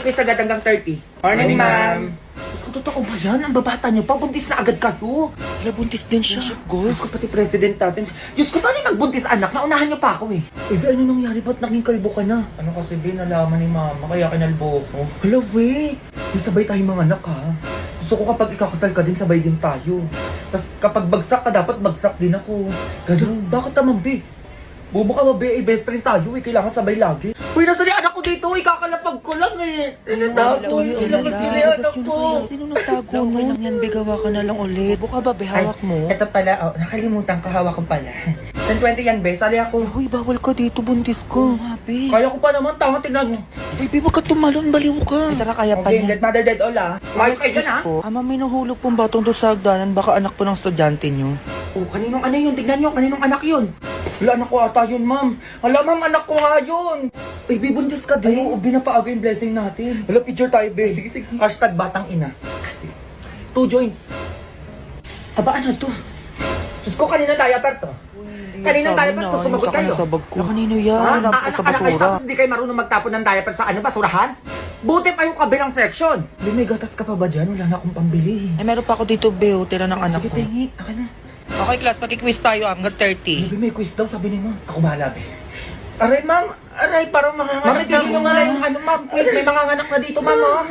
Kasi agad hanggang 30. Morning, ma'am. Diyos ko, totoo ba yan? Ang babata niyo pa, buntis na agad kayo. Wala, buntis din siya. Diyos ko, pati president natin. Diyos ko, paano yung magbuntis anak? Naunahan niyo pa ako eh. Ano nangyari? Ba't naging kalbo ka na? Ano kasi bin, nalaman ni mama, kaya kinalbo ko. Hala, we. May sabay tayong mga anak, ha? Gusto ko kapag ikakasal ka din, sabay din tayo. Tapos kapag bagsak ka, dapat bagsak din ako. Ganun. Bakit naman, be? Bubo ka ba, be? Eh, best friend tayo, eh. Kailangan sabay lagi. Uy, nasa ni anak ko dito, eh. Kakalapag ko lang, eh. Tato, ilabas nila yung anak ko. Sino nagtago no? Okay lang yan, bigawa ka na lang ulit. Buka ba, behawak mo? Ito pala, oh, nakalimutan ko, hawak ko pala. 10-20 yan, be. Sali ako. Uy, bawal ka dito, buntis ko. Happy. Kaya ko pa naman, tama, tingnan mo. Baby, wag ka tumalon, baliw ka. Tara, kaya pa Okay, niya. let mother dead all, ah. Mayos kayo dyan, ah. Ama, may nahulog pong batong doon sa hagdanan. Baka anak po ng estudyante nyo. Oh, kaninong ano yun? Tignan nyo, kaninong anak yun? Wala, anak ko ata yun, ma'am. Wala, ma'am, anak ko nga yun. Baby, buntis ka din. Ay, binapaaga yung blessing natin. Wala, picture tayo, babe. Sige, sige. Hashtag batang ina. 2 joints. Aba, ano to? Diyos ko, kaninong diaper to? Kaninong diaper to? Sumagot kayo. Sa bag ko. Kanino yan? Ha? Alam ko sa Anak kayo, basura. tapos hindi kayo marunong magtapon ng diaper sa ano, basurahan? Buti pa yung kabilang section. Babe, may gatas ka pa ba dyan? Wala na akong pambili. Eh, meron pa ako dito, Beo. Tira ng anak Sige, ko. tingi. Akin na. Okay, class. Pag-quiz tayo hanggang 30. Baby, may quiz daw, sabi ni ma'am. Ako bahala, be. Aray, ma'am. Aray, parang manganganak. Ma'am, tigil nyo nga yung ano, ma'am. Quiz, may manganganak na dito, ma'am, oh.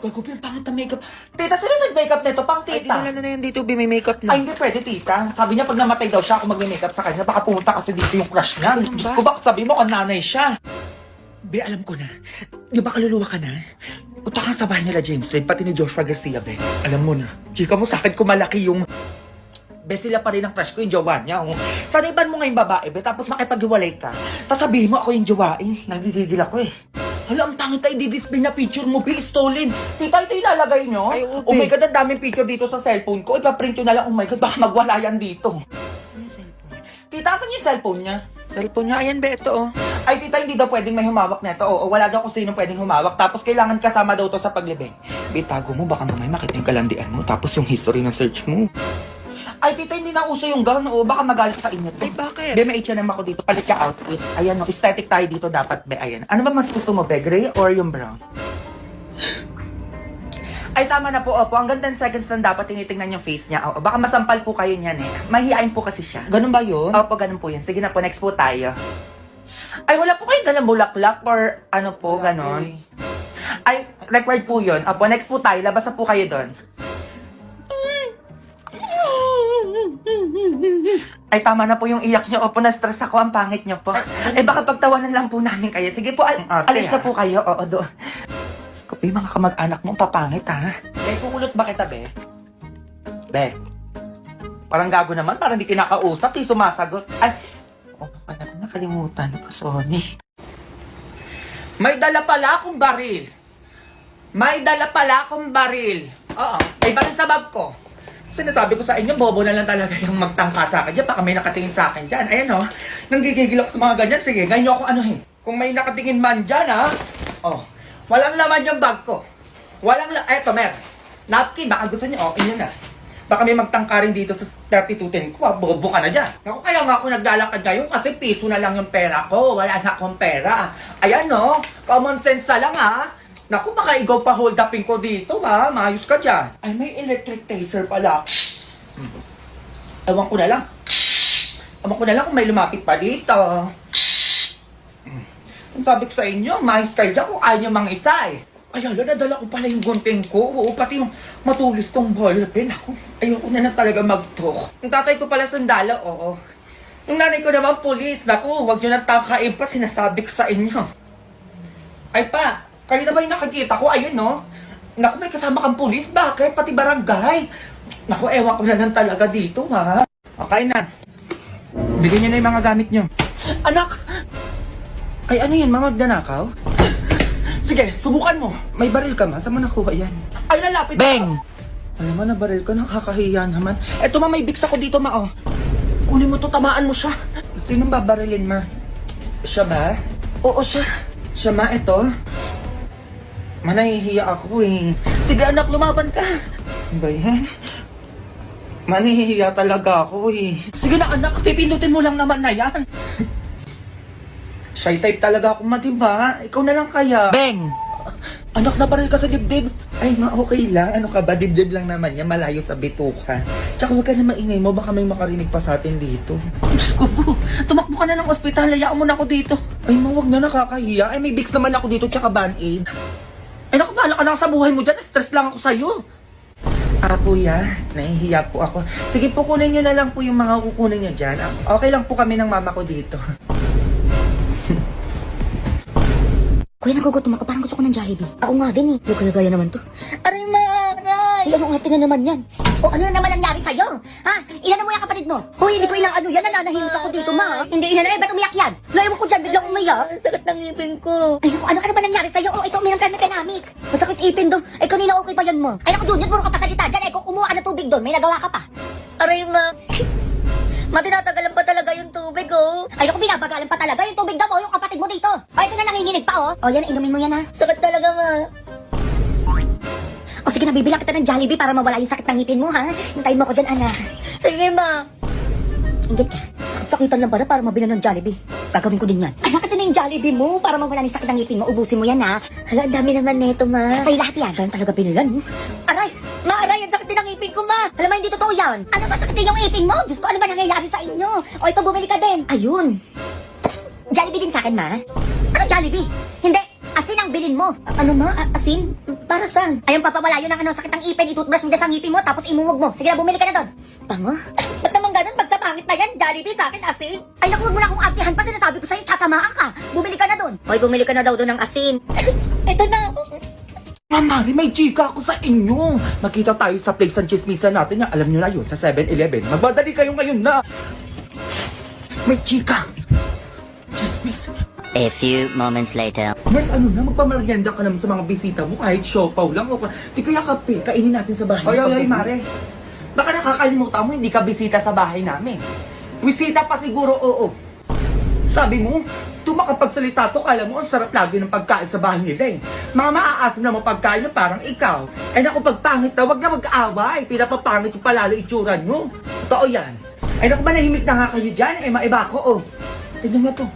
Gago, yung pangit na makeup. Tita, sino nag-makeup nito? Pang Ay, tita. dinala na yan dito, Be. May makeup na. Ay, hindi pwede, tita. Sabi niya, pag namatay daw siya, ako mag-makeup sa kanya. Baka pumunta kasi dito yung crush niya. Ganun Diyos ba? ko, bakit sabi mo, nanay siya? Be, alam ko na. Di ba kaluluwa ka na? Punta ka sa bahay nila, James Reid, pati ni Joshua Garcia, be. Alam mo na. Chika mo, sakit ko malaki yung... Be, sila pa rin ang crush ko, yung jowa niya. Oh. Saniban mo ngayong babae, be, tapos makipaghiwalay ka. Tapos sabihin mo ako yung jowa, eh. Nagigigil ako, eh. Hala, ang pangit tayo di-display na picture mo, be, stolen. Tita, ito ilalagay nyo? Ay, oo, Oh my be. God, ang daming picture dito sa cellphone ko. Ipaprint nyo na lang, oh my God, baka magwala yan dito. Tita, asan yung cellphone niya? Cellphone niya. Ayan, Be. Ito, oh. Ay, tita, hindi daw pwedeng may humawak nito. Oo, wala daw kung sino pwedeng humawak. Tapos kailangan kasama daw to sa paglibing. Bitago mo, baka mamay makita yung kalandian mo. Tapos yung history ng search mo. Ay, tita, hindi na uso yung gown. Oo, baka magalit sa inyo to. Ay, bakit? Be, may H&M ako dito. Palit ka outfit. Ayan, no, aesthetic tayo dito dapat, be. Ayan. Ano ba mas gusto mo, be? Gray or yung brown? Ay, tama na po, opo. Hanggang 10 seconds lang dapat tinitingnan yung face niya. Oo, baka masampal po kayo niyan, eh. Mahihain po kasi siya. Ganun ba yun? Opo, ganun po yun. Sige na po, next po tayo. Ay, wala po kayo dalang bulaklak or ano po, ganon. Ay, required po yun. Opo, next po tayo. Labas na po kayo doon. Ay, tama na po yung iyak nyo. Opo, na-stress ako. Ang pangit nyo po. Eh, baka pagtawanan lang po namin kayo. Sige po, alis na po kayo. Oo, doon. Skopi, mga kamag-anak mo, papangit, ha? Be, kukulot ba kita, be? Be. Parang gago naman. Parang di kinakausap. Di sumasagot. Ay, oh, nakalimutan ko, Sony. May dala pala akong baril. May dala pala akong baril. Oo, may baril sa bag ko. Sinasabi ko sa inyo, bobo na lang talaga yung magtangka sa akin dyan. Baka may nakatingin sa akin dyan. Ayan, oh. Nanggigigil ako sa mga ganyan. Sige, ganyan ako anuhin. Kung may nakatingin man dyan, ha? Oh, walang laman yung bag ko. Walang eto, mer. Napkin, baka gusto niyo. Oh, inyo na. Baka may magtangka rin dito sa 3210 ko, ha? Bobo ka na dyan. Naku, kaya nga ako naglalakad ngayon kasi piso na lang yung pera ko. Wala na akong pera. Ayan, no? Common sense na lang, ha? Naku, baka ikaw pa hold upin ko dito, ha? Maayos ka dyan. Ay, may electric taser pala. Ewan ko na lang. Ewan ko na lang kung may lumapit pa dito. Kung sabi ko sa inyo, maayos kayo dyan kung ayaw nyo mang isa, eh. Ay, hala, nadala ko pala yung gunting ko. Oo, pati yung matulis kong ballpen. Ako, ayoko na lang talaga mag-talk. Yung tatay ko pala sundalo, oo. Yung nanay ko naman pulis. Naku, huwag nyo nang takain pa, sinasabi ko sa inyo. Ay pa, kayo na ba yung nakikita ko? Ayun, no? Naku, may kasama kang pulis. Bakit? Pati barangay. Naku, ewan ko na lang talaga dito, ha? Okay na. Bigyan nyo na yung mga gamit nyo. Anak! Ay, ano yan? Mamagdanakaw? Sige, subukan mo. May baril ka ma? Saan mo nakuha yan? Ay, nalapit Beng! Alam mo, nabaril ka. Nakakahiya naman. Eto ma, may biks ako dito ma, oh. Kunin mo to, tamaan mo siya. Sinong babarilin ma? Siya ba? Oo, siya. Siya ma, eto. Manahihiya ako eh. Sige anak, lumaban ka. Ano ba yan? Manahihiya talaga ako eh. Sige na anak, pipindutin mo lang naman na yan. Shy type talaga ako, ma, diba? Ikaw na lang kaya. Beng! Anak na baril ka sa dibdib. Ay, okay lang. Ano ka ba? Dibdib lang naman yan. Malayo sa bituka. Tsaka huwag ka na maingay mo. Baka may makarinig pa sa atin dito. Diyos ko po, tumakbo ka na ng ospital. Hayaan mo na ako dito. Ay, huwag na, nakakahiya. Ay, may Vicks naman ako dito. Tsaka Band-Aid. Ay naku, bahala ka na sa buhay mo dyan. Stress lang ako sa'yo. Kuya, nahihiya po ako. Sige po, kunin nyo na lang po yung mga kukunin nyo dyan. Okay lang po kami ng mama ko dito. Kuya, nagugutom ako. Parang gusto ko ng Jollibee. Ako nga din eh. Yung kaya naman to. Aray, maray! Ano nga tingnan naman yan? O ano na naman nangyari sa'yo? Ha? Inano mo yung kapatid mo? Hoy, hindi ko inaano yan. Nananahimik ako dito, ma. Hindi inano. Eh, ba't umiyak yan? Layo mo ko dyan. Biglang umiyak. Sakit ng ngipin ko. Ay, naku, ano ba nangyari sa'yo? Oh, ito, uminom ka na penamik. Masakit ipin do. Ay, kanina okay pa yan mo. Ay, naku, Junior, puro ka pa salita dyan. Eh, kung kumuha ka ng tubig doon, may nagawa ka pa. Aray, ma. Matinatagalan pa talaga yung tubig, oh. Ay, naku, binabagalan pa talaga yung tubig daw, oh, yung kapatid mo dito. Ay, ito na nanginginig pa, oh. O, yan, inumin mo yan, ha. Sakit talaga, ma. O, sige na, bibila kita ng Jollibee para mawala yung sakit ng ngipin mo, ha. Hintayin mo ko dyan, anak. Sige, ma. Ingit ka. Sakit-sakitan lang pala para mabila ng Jollibee. Gagawin ko din yan. Anak, ito na yung Jollibee mo para mawala yung sakit ng ngipin mo. Ubusin mo yan, ha. Hala, ang dami naman nito, ma. Sa'yo lahat yan. Saan talaga binulan, Aray! Ma, aray, ang sakit din ng ngipin ko, ma. Alam mo, hindi totoo yan. Ano ba sakitin yung ngipin mo? Diyos ko, ano ba nangyayari sa inyo? O, ito, bumili ka din. Ayun. Jollibee din sa akin, ma. Ano Jollibee? Hindi. Asin ang bilin mo. Ano, ma? Asin? Para saan? Ayun, papawala yun ang sakit ng ipin. Itutbrush mo dyan sa ngipin mo, tapos imuwag mo. Sige na, bumili ka na doon. Bango? Ba't naman ganun? Pag sa pangit na yan, Jollibee sa akin, asin? Ay, naku, huwag mo na akong artihan pa. Sinasabi ko sa'yo, tatamaan ka. Bumili ka na doon. Hoy, bumili ka na daw doon ng asin. Ito na. Mari, may chika ako sa inyo. Magkita tayo sa place ng chismisan natin. Alam nyo na yun, sa 7-Eleven. Magmadali kayo ngayon na. May chika. Chismis. A few moments later. Mas ano na, magpamarienda ka naman sa mga bisita mo kahit siopaw lang. O, di kaya kape, kainin natin sa bahay. Oy, Mare. Baka nakakalimutan mo, hindi ka bisita sa bahay namin. Bisita pa siguro, oo. Sabi mo, makapagsalita to, kala mo ang sarap lagi ng pagkain sa bahay nila eh. Mga maaasim na mga pagkain na parang ikaw. Ay naku, pag pangit na, wag na mag-aaway. Pinapapangit yung palalo itsura nyo. Totoo yan. Ay naku, manahimik na nga kayo dyan. Eh, maiba ko, oh. Tignan nga to.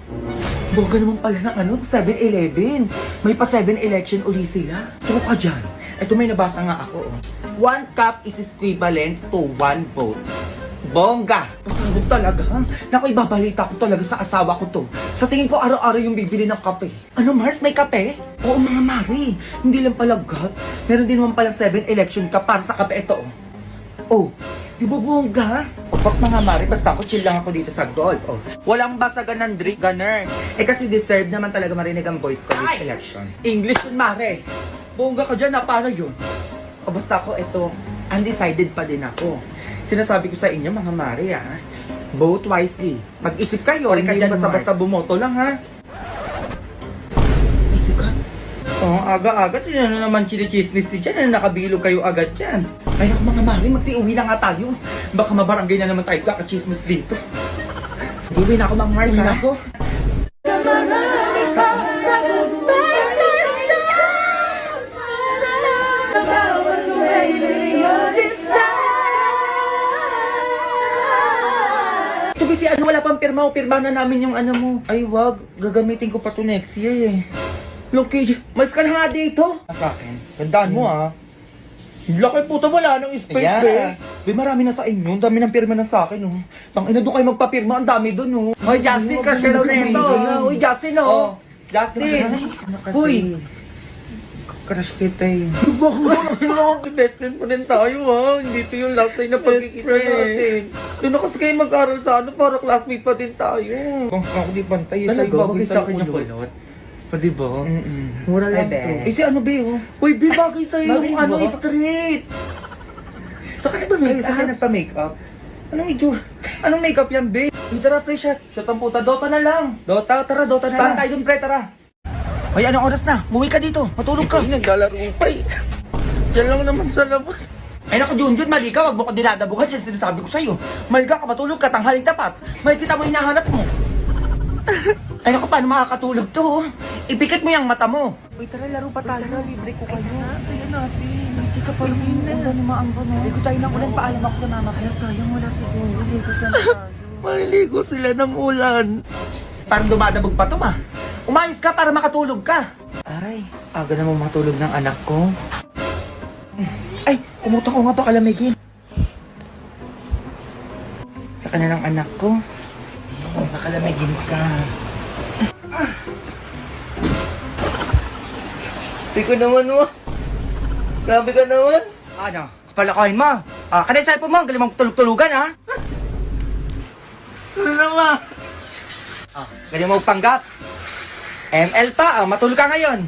Boga naman pala ng 7-Eleven. May pa 7 election uli sila. Turo ka dyan. Ito may nabasa nga ako, oh. 1 cup is equivalent to 1 vote. Bongga! Pasabog talaga, ha? Naku, ibabalita ko talaga sa asawa ko to. Sa tingin ko, araw-araw yung bibili ng kape. Ano, Mars? May kape? Oo, mga Mari. Hindi lang pala God. Meron din naman palang 7 election ka para sa kape. Ito, oh. Di ba bongga? Opak mga Mari, basta ako chill lang ako dito sa gold. Oh. Walang basagan ng drink, gunner. Eh kasi deserve naman talaga marinig ang voice ko this election. English yun, Mari. Bongga ka dyan, na paano yun? O basta ako, ito, undecided pa din ako. Sinasabi ko sa inyo, mga Mari, ha? Vote wisely. Mag-isip kayo, hindi basta-basta bumoto lang, ha? Isip ka? Oh, aga-aga, sino na naman chinichismis dyan? Nakabilog kayo agad dyan. Ay, ako mga Mari, magsiuwi na nga tayo. Baka mabarangay na naman tayo kakachismis dito. Uwi na ako, mga Mars, ha? Ako. Si ano, wala pang pirma o pirma na namin yung ano mo. Ay wag, gagamitin ko pa to next year eh. Loki, mas ka na nga dito. Sa akin, gandaan mo ah. Laki puta, wala nang space eh. Be, marami na sa inyo, ang dami ng pirma na sa akin oh. Tangina doon kayo magpapirma, ang dami doon oh. Hoy Justin, crush ka daw na ito. Hoy Justin oh. Justin. Hoy. Crush kita eh. Bakit best friend pa rin tayo ha? Hindi to yung last time na pagkikita natin. Doon na kasi kayo mag-aral sa ano, para classmate pa din tayo. Kung ako di pantay, sa'yo bagay sa akin yung kulot. Pwede ba? Mura lang to. Eh si ano ba yun? Uy, be, bagay sa'yo yung ano, straight. Sa kanya ba make-up? Sa kanya nagpa-makeup? Anong itsura? Anong makeup yan, be? Tara, pre, shot. Shot ang puta, Dota na lang. Dota, tara, Dota na lang. Stand tayo dun, pre, tara. Ay, anong oras na? Muwi ka dito. Matulog ka. Ay, naglalaro pa eh. Diyan lang naman sa labas. Ay, naku, Junjun, mali ka. Wag mo ko dinadabuhan. Yan sinasabi ko sa'yo. Maliga ka, matulog ka. Tanghaling tapat. May kita mo hinahanap mo. Ay, naku, paano makakatulog to? Ipikit mo yung mata mo. Uy, tara, laro pa tayo. Libre ko kayo. Sige natin. Hindi ka pa rin. Ang gano'n maanggo na. Ligo tayo ng ulan. Paalam ako sa mama. Kaya sayang wala si Joey. Ligo siya na tayo. Maliligo sila ng ulan. Parang dumadabog pa to, ma. Umayos ka para makatulog ka. Ay, aga namang matulog ng anak ko. Ay, kumuta ko nga baka lamigin. Sa kanilang anak ko. Ako, baka lamigin ka. Tiko naman mo. Grabe ka naman. Ano? Kapalakohin mo. Kanay cellphone mo, ang galing mong tulog-tulugan, ha? Ano naman? Galing mo panggap. ML pa, matulog ka ngayon.